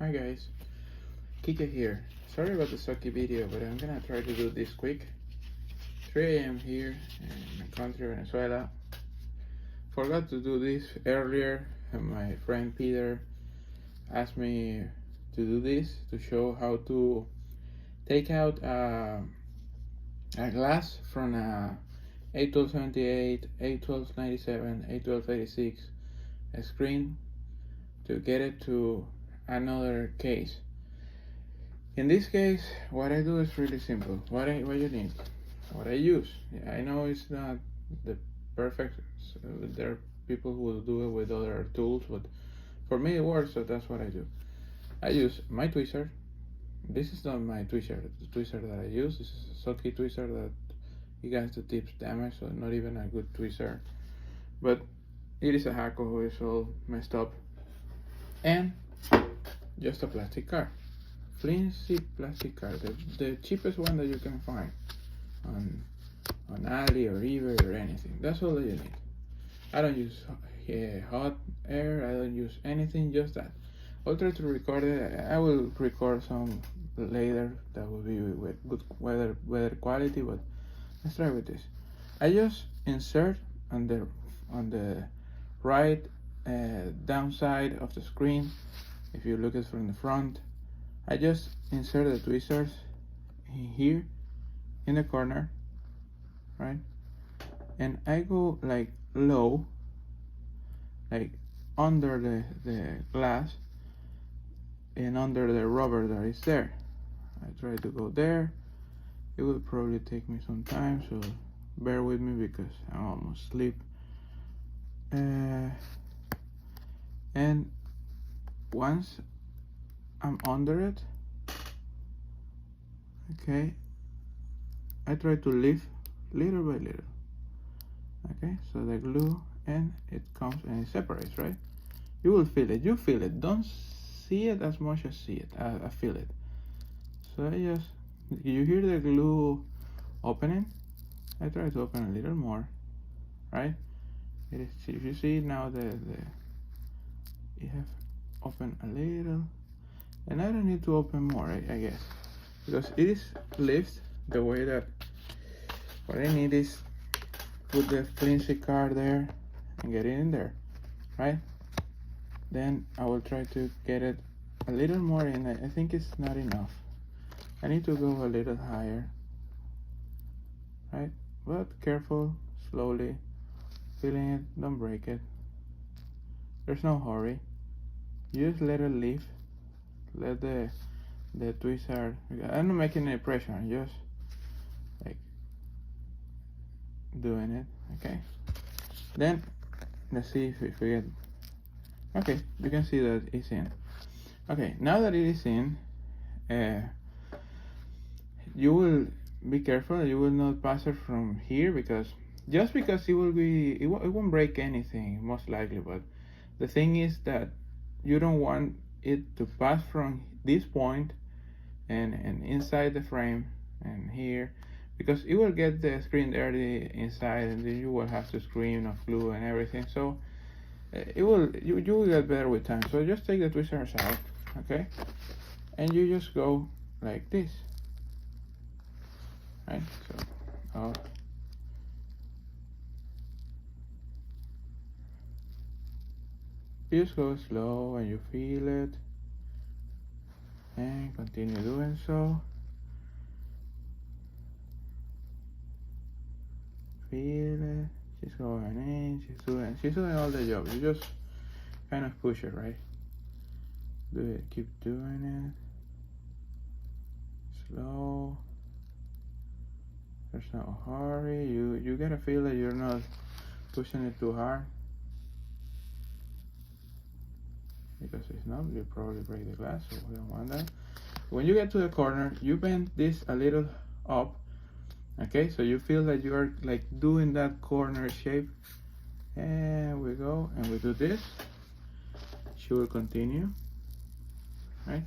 Hi guys, Kike here. Sorry about the sucky video, but I'm gonna try to do this quick. 3 a.m. here in my country, Venezuela. Forgot to do this earlier, and my friend Peter asked me to do this to show how to take out a glass from a 81278, 81297, 81286 screen to get it to another case. In this case, what I do is really simple. What you need, what I use. I know it's not the perfect. There are people who will do it with other tools, but for me it works, so that's what I do. I use my tweezer. This is not my tweezer. The tweezer that I use. This is a Socky tweezer that you guys the tips damage, so not even a good tweezer. But it is a Hako who is all messed up, and just a plastic card. Flimsy plastic card, the cheapest one that you can find on Ali or eBay or anything. That's all that you need. I don't use hot air, I don't use anything, just that. I'll try to record it. I will record some later that will be with good weather quality, but let's try with this. I just insert on the right downside of the screen. If you look at it from the front, I just insert the tweezers here in the corner, right? And I go like low, like under the glass and under the rubber that is there. I try to go there. It will probably take me some time, so bear with me because I'm almost asleep. And once I'm under it, okay, I try to lift little by little. Okay, so the glue, and it comes and it separates, right? You will feel it. You feel it. Don't see it as much as see it. I feel it. So you hear the glue opening. I try to open a little more, right? It is, if you see now you have opened a little, and I don't need to open more, I guess, because it is lifted the way that what I need is put the flimsy card there and get it in there, right? Then I will try to get it a little more in. I think it's not enough. I need to go a little higher, right? But careful, slowly, feeling it, don't break it. There's no hurry. You just let it lift. Let the tweezer. I'm not making any pressure. I'm just like doing it. Okay. Then let's see if we get. Okay, you can see that it's in. Okay, now that it is in, you will be careful. You will not pass it from here because it won't break anything most likely. But the thing is that you don't want it to pass from this point and inside the frame and here, because it will get the screen dirty inside, and then you will have to screen of glue and everything. So you will get better with time. So just take the tweezers out, okay, and you just go like this, right? So you just go slow and you feel it, and continue doing so. Feel it. She's going in. She's doing all the job. You just kind of push it, right? Do it. Keep doing it. Slow. There's no hurry. You gotta feel that you're not pushing it too hard, because if not, you'll probably break the glass, so we don't want that. When you get to the corner, you bend this a little up, okay, so you feel that you are like doing that corner shape, and we go and we do this. She will continue, right?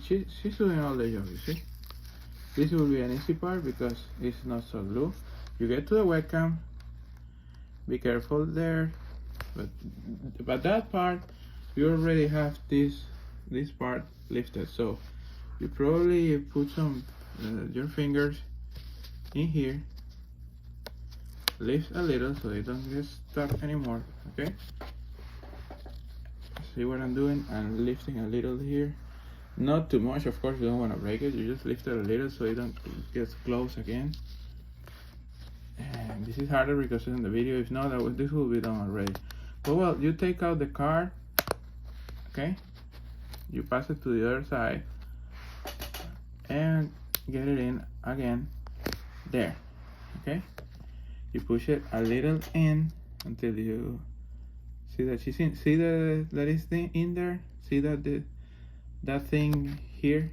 She's doing all the job, you see. This will be an easy part because it's not so glue. You get to the webcam, be careful there, but that part you already have this this part lifted. So you probably put some your fingers in here, lift a little so they don't get stuck anymore. Okay, see what I'm doing? I'm lifting a little here, not too much, of course. You don't want to break it. You just lift it a little so it don't get close again. And this is harder because in the video, if not, this will be done already. But well, you take out the card, okay, you pass it to the other side and get it in again there. Okay, you push it a little in until you see that she's in. See that is in there. See that that thing here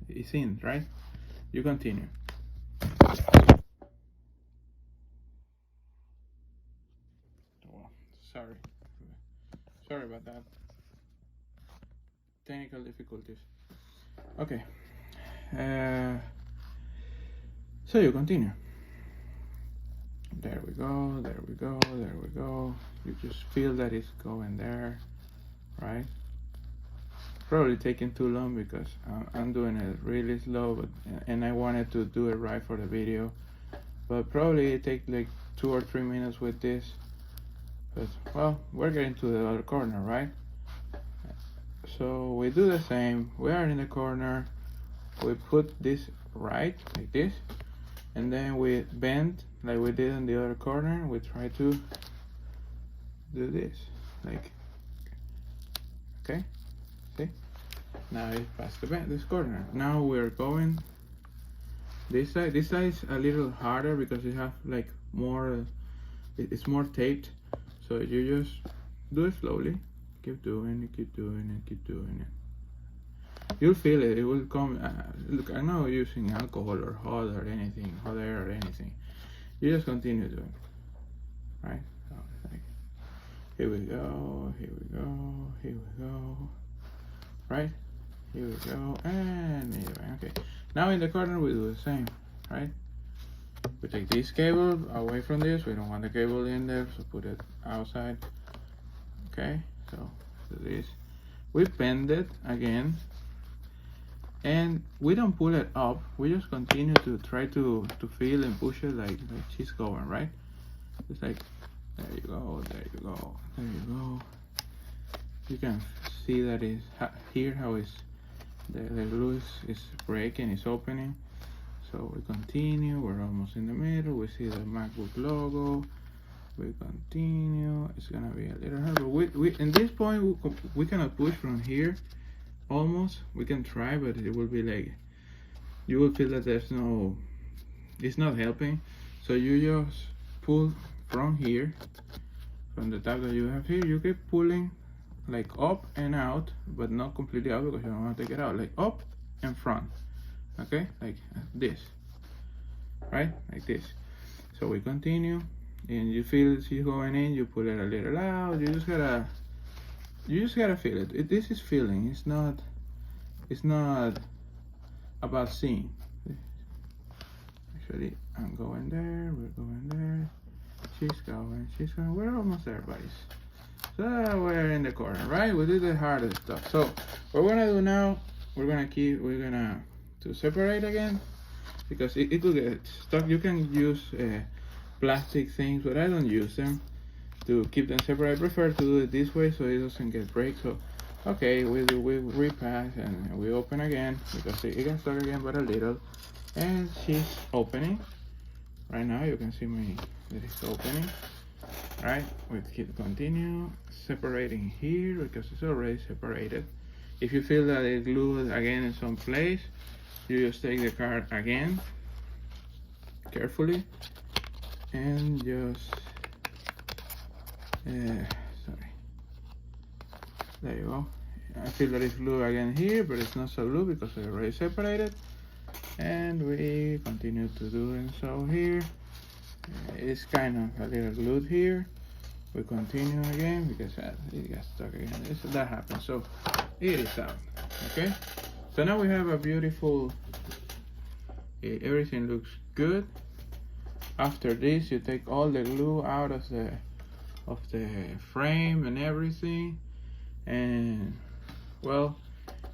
is in, right? You continue. Sorry about that. Technical difficulties. Okay. So you continue. There we go, there we go, there we go. You just feel that it's going there, right? Probably taking too long because I'm doing it really slow, and I wanted to do it right for the video. But probably it takes like 2 or 3 minutes with this. But well, we're getting to the other corner, right? So we do the same. We are in the corner. We put this right like this, and then we bend like we did in the other corner. We try to do this, like, okay, see? Now it's past this corner. Now we're going this side. This side is a little harder because you have like more, it's more taped. So you just do it slowly. Keep doing it, keep doing it, keep doing it. You'll feel it. It will come. Look, I'm not using alcohol or hot or anything, hot air or anything. You just continue doing it, right? So like, here we go, here we go, here we go, right? Here we go, and here we go. Okay. Now in the corner we do the same, right? We take this cable away from this. We don't want the cable in there, so put it outside. Okay, so do this. We bend it again, and we don't pull it up. We just continue to try to feel and push it like she's going, right? It's like, there you go, there you go, there you go. You can see that it's here how it's the glue is breaking, it's opening. So we continue, we're almost in the middle, we see the MacBook logo, we continue, it's gonna be a little hard, but we in this point, we cannot push from here, almost, we can try, but it will be like, you will feel that there's no, it's not helping, so you just pull from here, from the tab that you have here, you keep pulling, like up and out, but not completely out because you don't want to take it out, like up and front. Okay, like this, right? Like this. So we continue, and you feel she's going in. You pull it a little out. You just gotta feel it. This is feeling. It's not about seeing. Actually, I'm going there. We're going there. She's going. She's going. We're almost there, buddies. So we're in the corner, right? We did the hardest stuff. So what we're gonna do now? We're gonna to separate again, because it will get stuck. You can use plastic things, but I don't use them to keep them separate. I prefer to do it this way so it doesn't get break. So okay, we repass and we open again because it got stuck again, but a little. And she's opening right now. You can see that it's opening. Right, we continue separating here because it's already separated. If you feel that it's glued again in some place, you just take the card again carefully and just sorry, there you go. I feel that it's glued again here, but it's not so glued because we already separated, and we continue to do it. So here it's kind of a little glued here. We continue again because it got stuck again. That happens, so it is out. Okay, so now we have a beautiful, everything looks good. After this, you take all the glue out of the frame and everything, and well,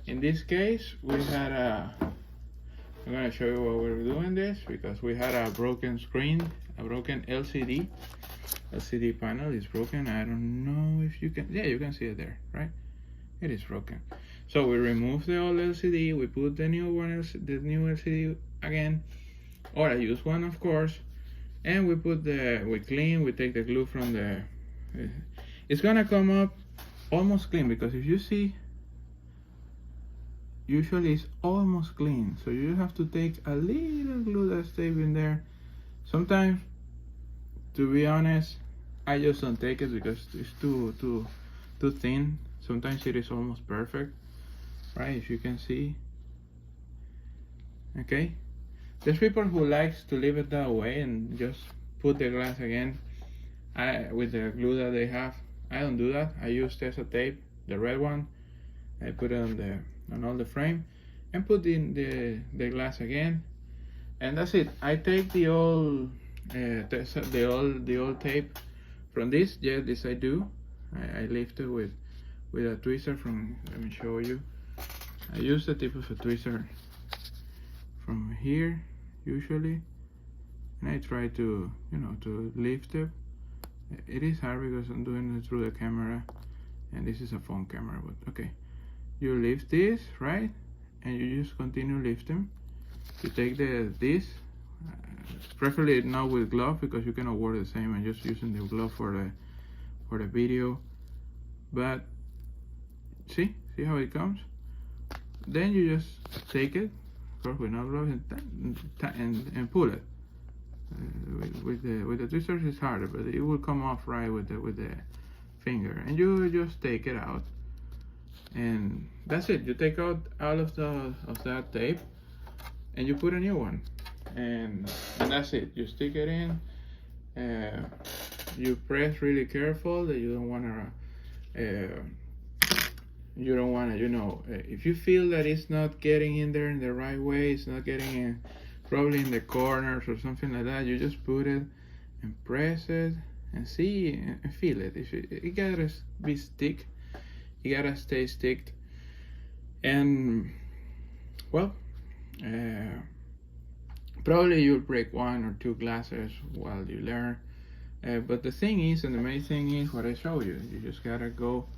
in this case, we had I'm gonna show you why we're doing this, because we had a broken screen, a broken LCD panel is broken. I don't know if you can, yeah, you can see it there, right? It is broken. So we remove the old LCD, we put the new one, the new LCD again, or I use one, of course, and we clean, we take the glue from the, it's gonna come up almost clean, because if you see, usually it's almost clean, so you have to take a little glue that's in there. Sometimes, to be honest, I just don't take it because it's too thin. Sometimes it is almost perfect, right? If you can see. Okay, there's people who likes to leave it that way and just put the glass again with the glue that they have. I don't do that. I use Tesa tape, the red one. I put it on all the frame and put in the glass again, and that's it. I take the old the old tape from this. Yeah, this I do. I lift it with a tweezer from, let me show you. I use the tip of a tweezer from here usually, and I try to, to lift it. It is hard because I'm doing it through the camera, and this is a phone camera, but okay. You lift this, right? And you just continue lifting. You take this, preferably not with glove, because you cannot work the same and just using the glove for the video. But see how it comes? Then you just take it, of course with no gloves, and pull it. With the tweezers it's harder, but it will come off right with the finger, and you just take it out, and that's it. You take out all of that tape, and you put a new one, and that's it. You stick it in. You press really careful that you don't wanna. If you feel that it's not getting in there in the right way, it's not getting in, probably in the corners or something like that, you just put it and press it and see and feel it. It gotta be stick, you gotta stay sticked, and well, probably you'll break 1 or 2 glasses while you learn, but the thing is, and the main thing is what I show you. You just gotta go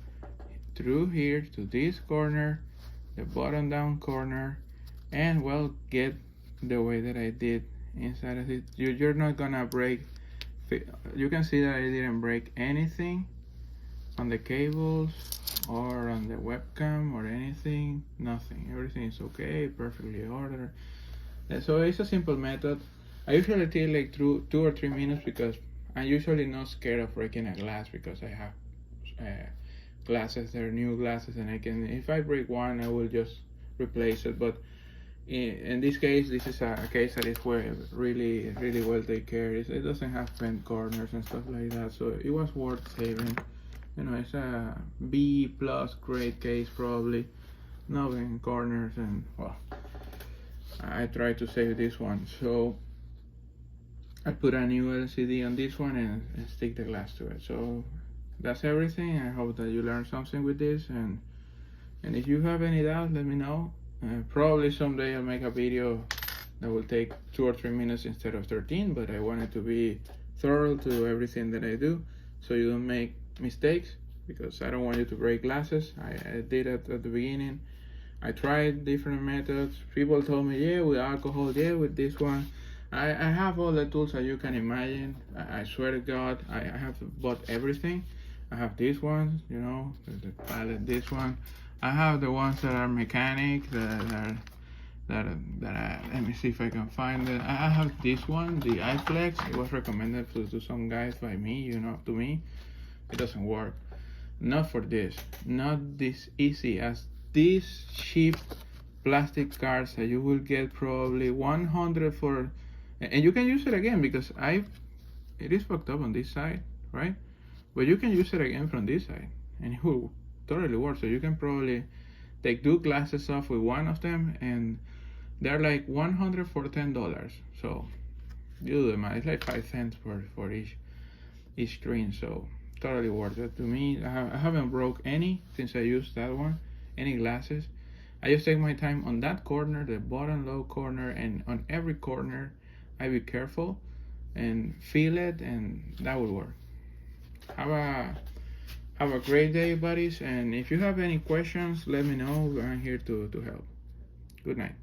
through here to this corner, the bottom down corner, and well, get the way that I did inside of it. You're not gonna break. You can see that I didn't break anything on the cables or on the webcam or anything. Nothing. Everything is okay, perfectly ordered. So it's a simple method. I usually take like 2 or 3 minutes, because I'm usually not scared of breaking a glass, because I have glasses, they're new glasses, and if I break one, I will just replace it. But in this case, this is a case that is where really well taken care. It doesn't have bent corners and stuff like that, so it was worth saving. It's a B+ grade case, probably no bent corners, and well, I tried to save this one, so I put a new LCD on this one and stick the glass to it. So that's everything. I hope that you learned something with this, and if you have any doubt, let me know. Probably someday I'll make a video that will take 2 or 3 minutes instead of 13, but I want it to be thorough to everything that I do, so you don't make mistakes, because I don't want you to break glasses. I did it at the beginning. I tried different methods. People told me, yeah, with alcohol, yeah, with this one. I have all the tools that you can imagine. I swear to God, I have bought everything. I have this one, the palette, this one. I have the ones that are mechanic, that let me see if I can find it. I have this one, the iFlex. It was recommended to some guys by me, to me. It doesn't work. Not for this. Not this easy as these cheap plastic cards that you will get probably 100 for, and you can use it again, because it is fucked up on this side, right? But you can use it again from this side, and it will totally work. So you can probably take 2 glasses off with one of them, and they're like 100 for $10. So you do the math. It's like 5 cents for each screen. So totally worth it to me. I haven't broke any since I used that one, any glasses. I just take my time on that corner, the bottom low corner, and on every corner I be careful and feel it, and that will work. Have a great day, buddies, and if you have any questions, let me know. I'm here to help. Good night.